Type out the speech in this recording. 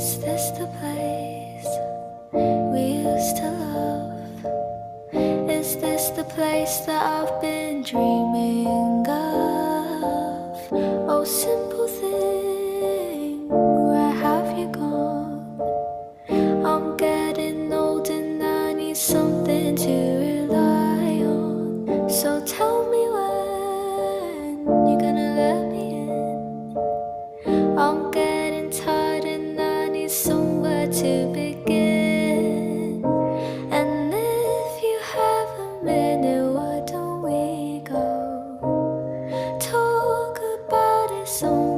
Is this the place we used to love? Is this the place that I've been dreaming of? Oh, simple thing, where have you gone? I'm getting old and I need something to rely on. So tell me when you're gonna let me in. I'm getting tired and I need somewhere to begin. And if you have a minute, why don't we go talk about it some